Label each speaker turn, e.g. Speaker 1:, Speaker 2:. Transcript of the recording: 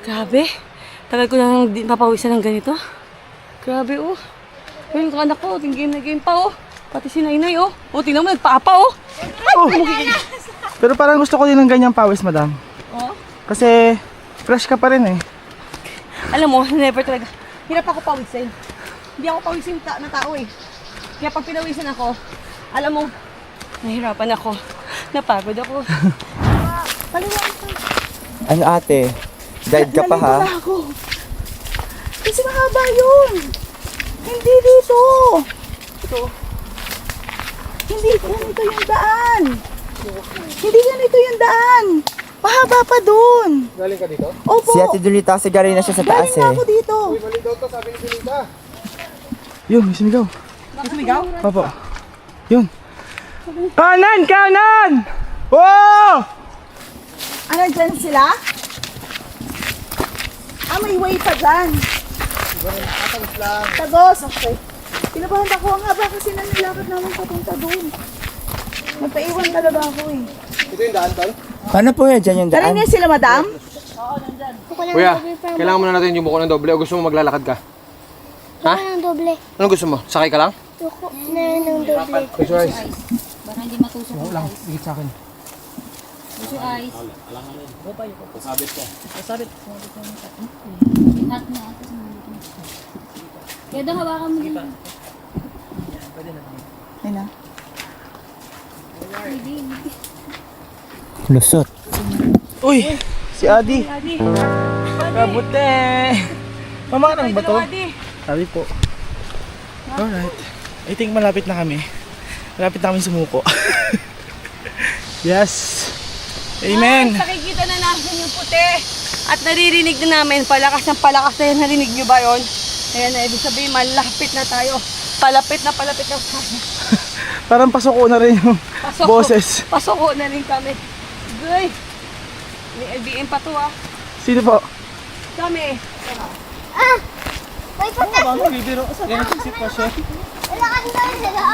Speaker 1: Grabe. Tagal ko nang papawisan ng ganito. Grabe, oh. Ayun, yung anak ko, game na game pa, oh. Pati si Nainay, oh. Oh, tingnan mo, nagpaapa, oh.
Speaker 2: Oh. Pero parang gusto ko din ng ganyang pawis, madam.
Speaker 1: Oh.
Speaker 2: Kasi fresh ka pa rin eh.
Speaker 1: Alam mo, never talaga. Hirap ako pawisin. Hindi ako pawisin na tao, eh. Kaya pag pinawisan ako, alam mo, nahihirapan ako. Napagod ako.
Speaker 3: Ano ate? Guide ka pa ha?
Speaker 4: Nalito na ako. Kasi mahaba yun. Hindi dito.
Speaker 1: Ito.
Speaker 4: Hindi ganito yung daan. Hindi ganito yung daan. Mahaba pa dun.
Speaker 2: Galing ka dito?
Speaker 4: Opo.
Speaker 3: Si Ate Julita kasi galing na siya sa taas
Speaker 4: Galing na ako
Speaker 3: eh.
Speaker 4: dito.
Speaker 2: Mali daw to, sabi ni Julita. Yun, may sumigaw.
Speaker 1: May sumigaw?
Speaker 2: Opo. Yun. Kanan! Kanan! Oh!
Speaker 4: Ano dyan sila? May way pa dyan. Tagos, okay. Pinabahan ako nga ba kasi nanilakad namin papunta doon. Nagpaiwan talaga ako eh.
Speaker 2: Ito yung daan, tol?
Speaker 3: Paano po yan dyan yung daan?
Speaker 4: Narinig sila, madam?
Speaker 5: Kuya, kailangan mo na natin yung buko ng doble o gusto mo maglalakad ka? Ha?
Speaker 6: Ng doble.
Speaker 5: Anong gusto mo? Sakay ka lang?
Speaker 6: Yuko na ng doble.
Speaker 2: Visualize.
Speaker 7: Para hindi matusok
Speaker 2: Oo lang, higit sa akin.
Speaker 7: Puso eyes. Pasabit ko. Pasabit. Ingat na ako sa mga dito. Kaya daw hawakan mo din.
Speaker 4: Ayun na.
Speaker 3: Lusot.
Speaker 2: Uy! Si Adi. Kabuti! Mamanang ba to? Sabi po. Alright. I think malapit na kami. Malapit na kami sumuko. Yes! Amen!
Speaker 1: Nakikita na namin yung puti. At naririnig na namin, palakas ng palakas na yan. Narinig nyo ba yun? Ayan na, ibig sabihin, malapit na tayo. Palapit na tayo.
Speaker 2: Parang pasoko na rin yung boses.
Speaker 1: Pasoko na rin kami. Goy! May LBM pa to, ah.
Speaker 2: Sino po?
Speaker 1: Kami.
Speaker 6: May patas.
Speaker 2: Bibiro. Yan ang sitwasyon.
Speaker 6: Wala ka na sila.